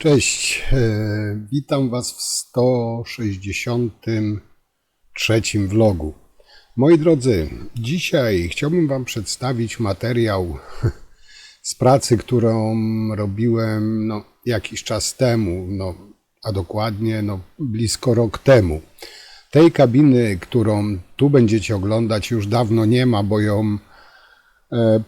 Cześć, witam Was w 163 vlogu. Moi drodzy, dzisiaj chciałbym Wam przedstawić materiał z pracy, którą robiłem jakiś czas temu, a dokładnie blisko rok temu. Tej kabiny, którą tu będziecie oglądać, już dawno nie ma, bo ją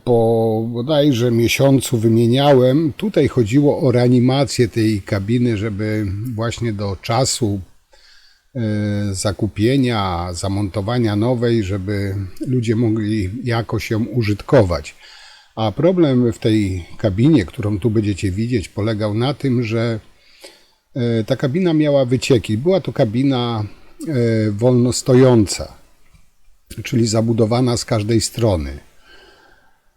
po bodajże miesiącu wymieniałem. Tutaj chodziło o reanimację tej kabiny, żeby właśnie do czasu zakupienia, zamontowania nowej, żeby ludzie mogli jakoś ją użytkować. A problem w tej kabinie, którą tu będziecie widzieć, polegał na tym, że ta kabina miała wycieki. Była to kabina wolno stojąca, czyli zabudowana z każdej strony.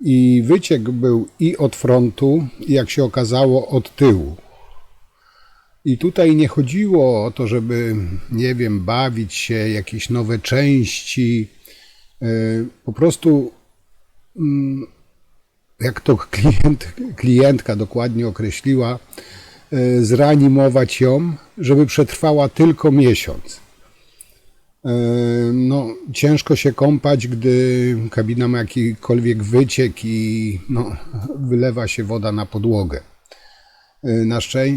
I wyciek był i od frontu, i jak się okazało, od tyłu. I tutaj nie chodziło o to, żeby, nie wiem, bawić się, jakieś nowe części. Po prostu, jak to klientka dokładnie określiła, zreanimować ją, żeby przetrwała tylko miesiąc. Ciężko się kąpać, gdy kabina ma jakikolwiek wyciek i wylewa się woda na podłogę.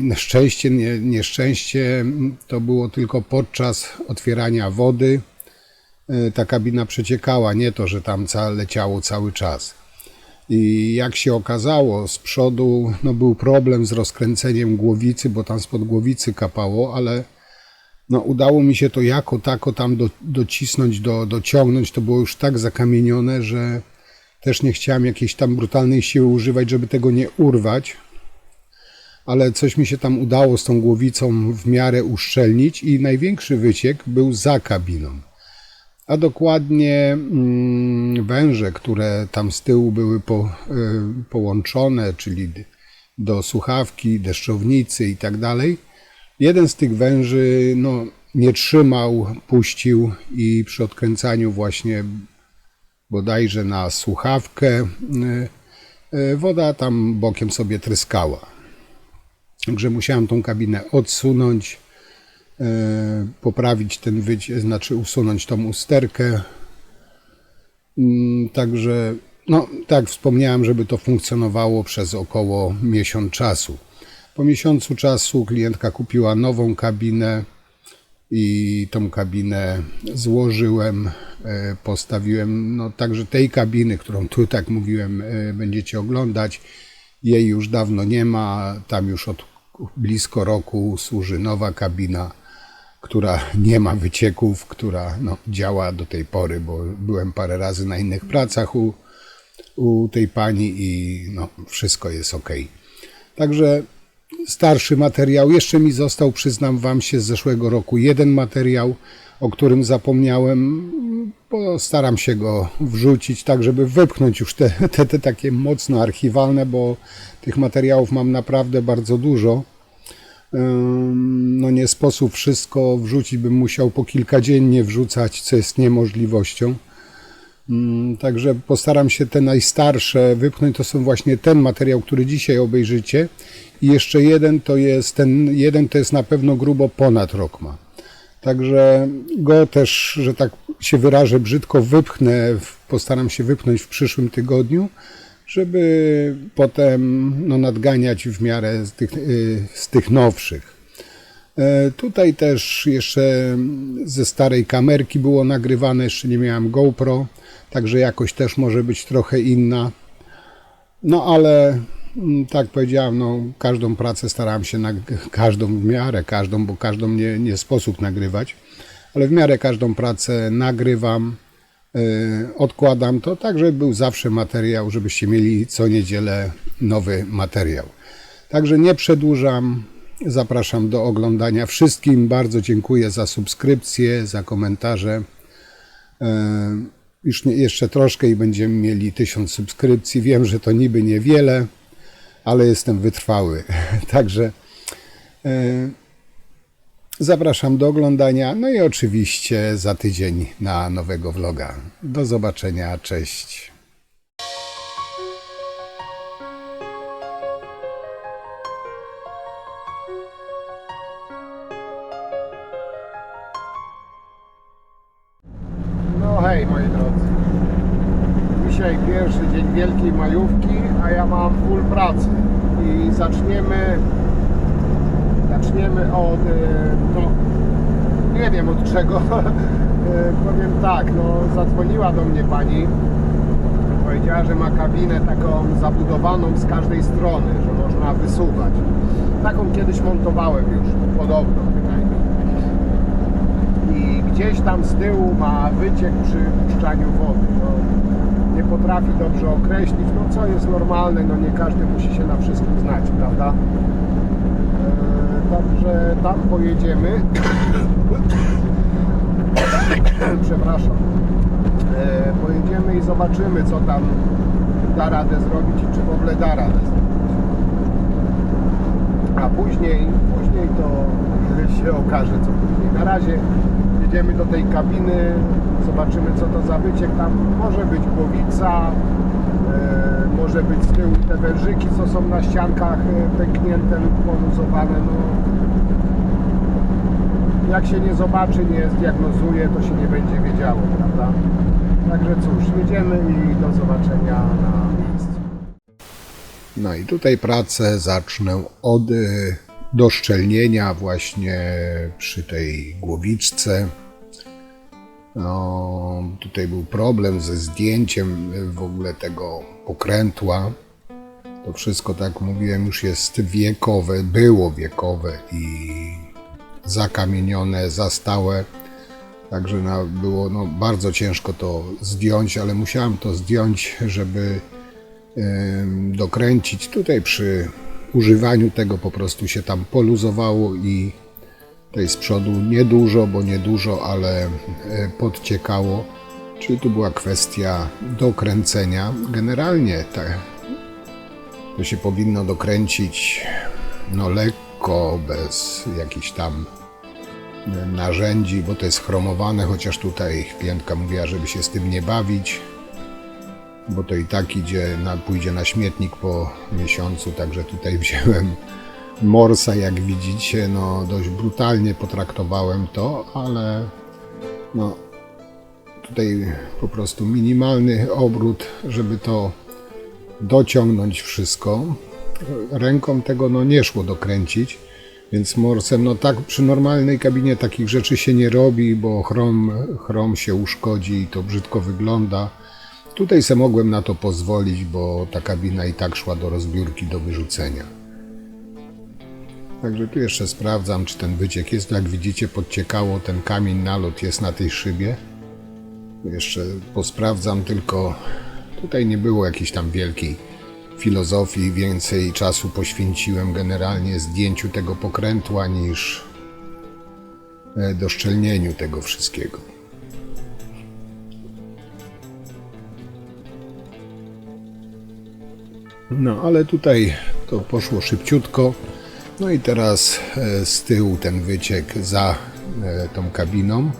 Na szczęście, nieszczęście to było tylko podczas otwierania wody. Ta kabina przeciekała, nie to, że tam leciało cały czas. I jak się okazało, z przodu był problem z rozkręceniem głowicy, bo tam spod głowicy kapało, ale udało mi się to jako tako tam docisnąć, dociągnąć. To było już tak zakamienione, że też nie chciałem jakiejś tam brutalnej siły używać, żeby tego nie urwać. Ale coś mi się tam udało z tą głowicą w miarę uszczelnić i największy wyciek był za kabiną. A dokładnie węże, które tam z tyłu były połączone, czyli do słuchawki, deszczownicy i tak dalej. Jeden z tych węży nie trzymał, puścił i przy odkręcaniu właśnie bodajże na słuchawkę woda tam bokiem sobie tryskała. Także musiałem tą kabinę odsunąć, poprawić ten wyciek, znaczy usunąć tą usterkę. Także, tak jak wspomniałem, żeby to funkcjonowało przez około miesiąc czasu. Po miesiącu czasu klientka kupiła nową kabinę i tą kabinę złożyłem, postawiłem. Także tej kabiny, którą tu, tak mówiłem, będziecie oglądać, jej już dawno nie ma. Tam już od blisko roku służy nowa kabina, która nie ma wycieków, która działa do tej pory, bo byłem parę razy na innych pracach u tej pani i wszystko jest ok. Także starszy materiał. Jeszcze mi został, przyznam Wam się, z zeszłego roku jeden materiał, o którym zapomniałem. Postaram się go wrzucić, tak żeby wypchnąć już te takie mocno archiwalne, bo tych materiałów mam naprawdę bardzo dużo. Nie sposób wszystko wrzucić, bym musiał po kilka dziennie wrzucać, co jest niemożliwością. Także postaram się te najstarsze wypchnąć. To są właśnie ten materiał, który dzisiaj obejrzycie. I jeszcze jeden to jest, na pewno grubo ponad rok ma. Także go też, że tak się wyrażę brzydko, postaram się wypchnąć w przyszłym tygodniu, żeby potem nadganiać w miarę z tych nowszych. Tutaj też jeszcze ze starej kamerki było nagrywane, jeszcze nie miałem GoPro, także jakość też może być trochę inna. Ale tak powiedziałem, każdą pracę starałem się, każdą w miarę, bo każdą nie sposób nagrywać, ale w miarę każdą pracę nagrywam, odkładam to, tak żeby był zawsze materiał, żebyście mieli co niedzielę nowy materiał. Także nie przedłużam, zapraszam do oglądania. Wszystkim bardzo dziękuję za subskrypcje, za komentarze. Już jeszcze troszkę i będziemy mieli 1000 subskrypcji. Wiem, że to niby niewiele, ale jestem wytrwały. Także zapraszam do oglądania. I oczywiście za tydzień na nowego vloga. Do zobaczenia. Cześć. moi drodzy. Dzisiaj pierwszy dzień Wielkiej Majówki, a ja mam full pracy i zaczniemy od, no nie wiem od czego. Powiem tak, no zadzwoniła do mnie pani, powiedziała, że ma kabinę taką zabudowaną z każdej strony, że można wysuwać. Taką kiedyś montowałem już, podobną bynajmniej. I gdzieś tam z tyłu ma wyciek przy puszczaniu wody. No, nie potrafi dobrze określić, no co jest normalne, no nie każdy musi się na wszystkim znać, prawda? Także tam pojedziemy. Przepraszam. Pojedziemy i zobaczymy, co tam da radę zrobić i czy w ogóle da radę zrobić. A później to się okaże, co później. Na razie jedziemy do tej kabiny, zobaczymy, co to za wyciek. Tam może być głowica, może być z tyłu te wężyki, co są na ściankach pęknięte lub poluzowane. No, jak się nie zobaczy, nie zdiagnozuje, to się nie będzie wiedziało, prawda? Także cóż, jedziemy i do zobaczenia na miejscu. No i tutaj pracę zacznę od doszczelnienia właśnie przy tej głowiczce. No, tutaj był problem ze zdjęciem w ogóle tego pokrętła. To wszystko, tak jak mówiłem, już jest wiekowe, było wiekowe i zakamienione, zastałe. Także było bardzo ciężko to zdjąć, ale musiałem to zdjąć, żeby dokręcić. Tutaj przy używaniu tego po prostu się tam poluzowało i tutaj z przodu niedużo, bo niedużo, ale podciekało. Czyli tu była kwestia dokręcenia. Generalnie to się powinno dokręcić lekko, bez jakichś tam narzędzi, bo to jest chromowane, chociaż tutaj klientka mówiła, żeby się z tym nie bawić, bo to i tak pójdzie na śmietnik po miesiącu, także tutaj wziąłem morsa, jak widzicie, dość brutalnie potraktowałem to, ale tutaj po prostu minimalny obrót, żeby to dociągnąć wszystko. Ręką tego nie szło dokręcić, więc morsem, tak przy normalnej kabinie takich rzeczy się nie robi, bo chrom się uszkodzi i to brzydko wygląda. Tutaj se mogłem na to pozwolić, bo ta kabina i tak szła do rozbiórki, do wyrzucenia. Także tu jeszcze sprawdzam, czy ten wyciek jest. Jak widzicie, podciekało, ten kamień, nalot jest na tej szybie. Jeszcze posprawdzam, tylko tutaj nie było jakiejś tam wielkiej filozofii, więcej czasu poświęciłem generalnie zdjęciu tego pokrętła niż doszczelnieniu tego wszystkiego. Ale tutaj to poszło szybciutko. No i teraz z tyłu ten wyciek za tą kabiną.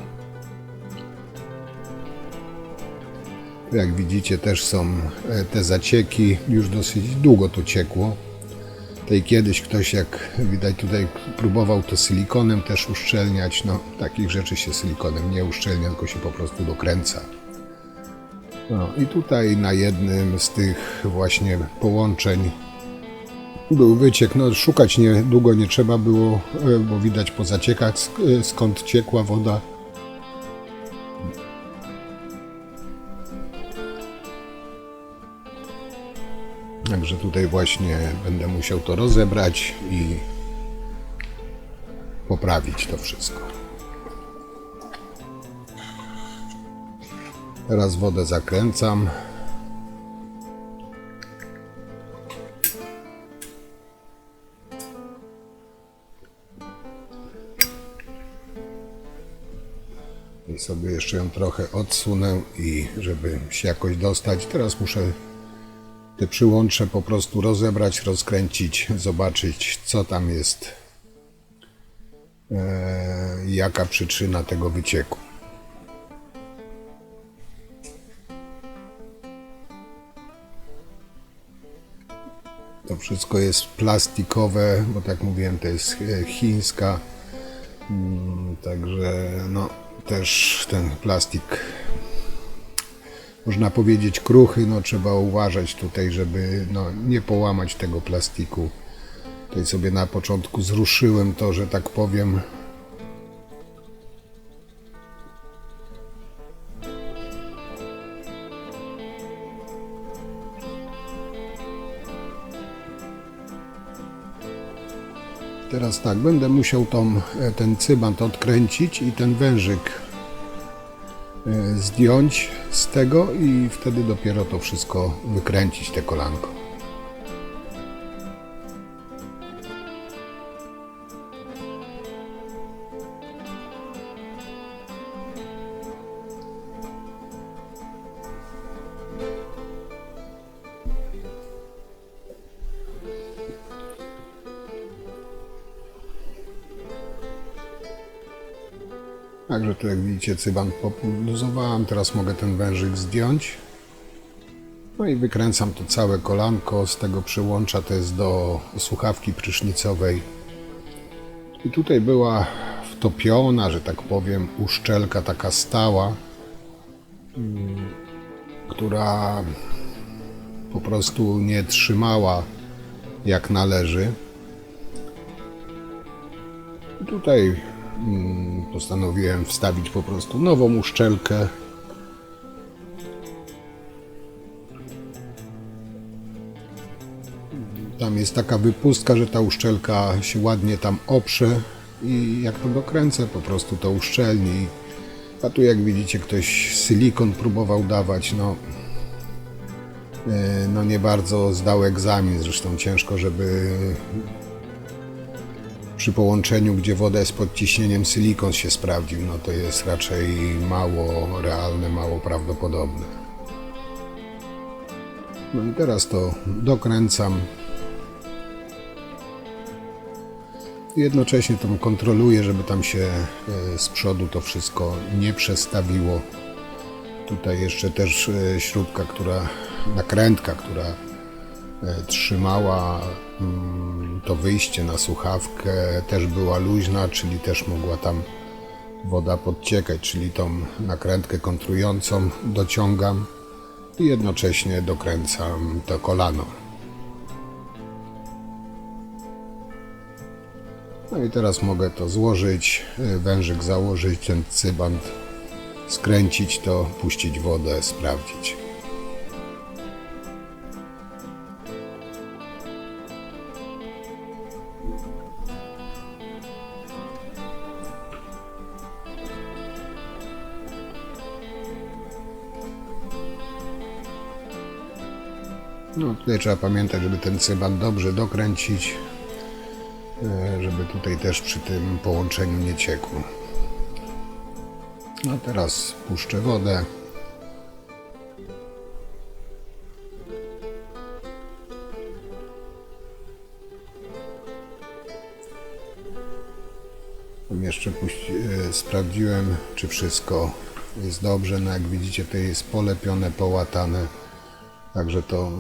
Jak widzicie, też są te zacieki, już dosyć długo to ciekło. Tutaj kiedyś ktoś, jak widać tutaj, próbował to silikonem też uszczelniać. Takich rzeczy się silikonem nie uszczelnia, tylko się po prostu dokręca. I tutaj na jednym z tych właśnie połączeń był wyciek. Szukać długo nie trzeba było, bo widać po zaciekach, skąd ciekła woda. Także tutaj właśnie będę musiał to rozebrać i poprawić to wszystko. Teraz wodę zakręcam. I sobie jeszcze ją trochę odsunę i żeby się jakoś dostać. Teraz muszę te przyłącze po prostu rozebrać, rozkręcić, zobaczyć, co tam jest, jaka przyczyna tego wycieku. To wszystko jest plastikowe, bo tak mówiłem, to jest chińska, także też ten plastik można powiedzieć, kruchy. No, trzeba uważać tutaj, żeby nie połamać tego plastiku. Tutaj sobie na początku zruszyłem to, że tak powiem. Teraz tak, będę musiał ten cybant odkręcić i ten wężyk zdjąć z tego i wtedy dopiero to wszystko wykręcić, te kolanko. Także tu jak widzicie cybant populuzowałem, teraz mogę ten wężyk zdjąć. No i wykręcam to całe kolanko, z tego przyłącza to jest do słuchawki prysznicowej. I tutaj była wtopiona, że tak powiem, uszczelka taka stała, która po prostu nie trzymała jak należy. I tutaj postanowiłem wstawić po prostu nową uszczelkę. Tam jest taka wypustka, że ta uszczelka się ładnie tam oprze i jak to dokręcę, po prostu to uszczelni. A tu jak widzicie ktoś silikon próbował dawać, no nie bardzo zdał egzamin, zresztą ciężko, żeby przy połączeniu, gdzie woda jest pod ciśnieniem, silikon się sprawdził. No to jest raczej mało realne, mało prawdopodobne. No i teraz to dokręcam. Jednocześnie to kontroluję, żeby tam się z przodu to wszystko nie przestawiło. Tutaj jeszcze też śrubka, nakrętka, która trzymała to wyjście na słuchawkę, też była luźna, czyli też mogła tam woda podciekać, czyli tą nakrętkę kontrującą dociągam i jednocześnie dokręcam to kolano. No i teraz mogę to złożyć, wężyk założyć, ten cybant skręcić to, puścić wodę, sprawdzić. No tutaj trzeba pamiętać, żeby ten cybant dobrze dokręcić, żeby tutaj też przy tym połączeniu nie ciekło. No teraz puszczę wodę. Jeszcze sprawdziłem, czy wszystko jest dobrze. No jak widzicie, to jest polepione, połatane. Także to,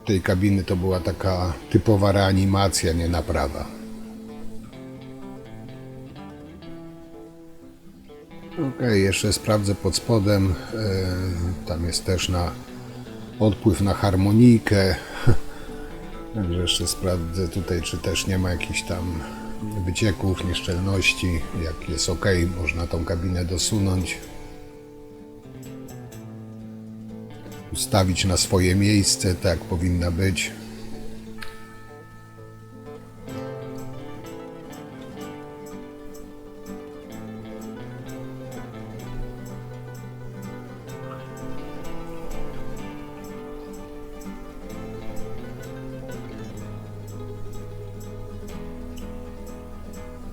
tej kabiny to była taka typowa reanimacja, nie naprawa. Ok, jeszcze sprawdzę pod spodem. Tam jest też odpływ na harmonijkę. Także jeszcze sprawdzę tutaj, czy też nie ma jakichś tam wycieków, nieszczelności. Jak jest ok, można tą kabinę dosunąć. Ustawić na swoje miejsce, tak jak powinna być.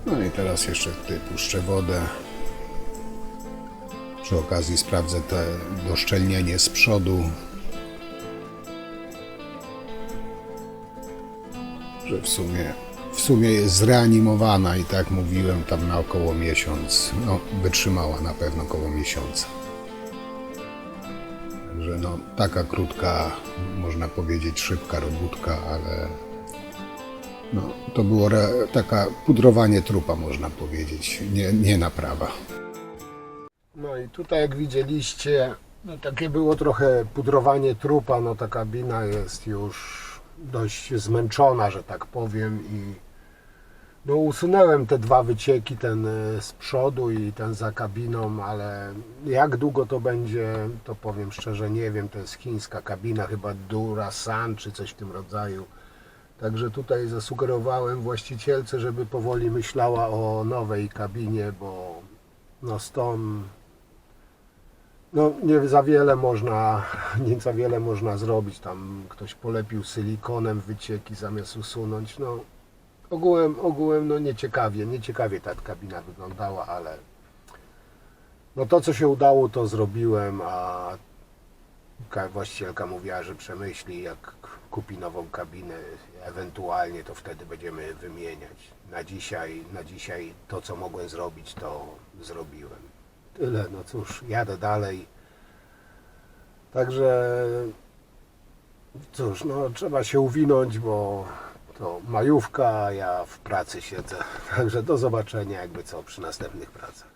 No i teraz jeszcze tutaj puszczę wodę. Przy okazji sprawdzę to doszczelnienie z przodu, że w sumie jest zreanimowana i tak mówiłem, tam na około miesiąc, wytrzymała na pewno około miesiąca. Także taka krótka, można powiedzieć szybka robótka, ale to było taka pudrowanie trupa, można powiedzieć, nie naprawa. No i tutaj jak widzieliście, No, takie było trochę pudrowanie trupa, no ta kabina jest już dość zmęczona, że tak powiem, i no usunąłem te dwa wycieki, ten z przodu i ten za kabiną, ale jak długo to będzie, to powiem szczerze nie wiem. To jest chińska kabina, chyba Durasan czy coś w tym rodzaju. Także tutaj zasugerowałem właścicielce, żeby powoli myślała o nowej kabinie, bo no z tą no nie za wiele można, nie za wiele można zrobić. Tam ktoś polepił silikonem wycieki zamiast usunąć. No ogółem no nieciekawie ta kabina wyglądała, ale no to co się udało, to zrobiłem, a właścicielka mówiła, że przemyśli, jak kupi nową kabinę, ewentualnie to wtedy będziemy wymieniać. Na dzisiaj to co mogłem zrobić, to zrobiłem. Tyle, no cóż, jadę dalej. Także cóż, no trzeba się uwinąć, bo to majówka, a ja w pracy siedzę. Także do zobaczenia jakby co przy następnych pracach.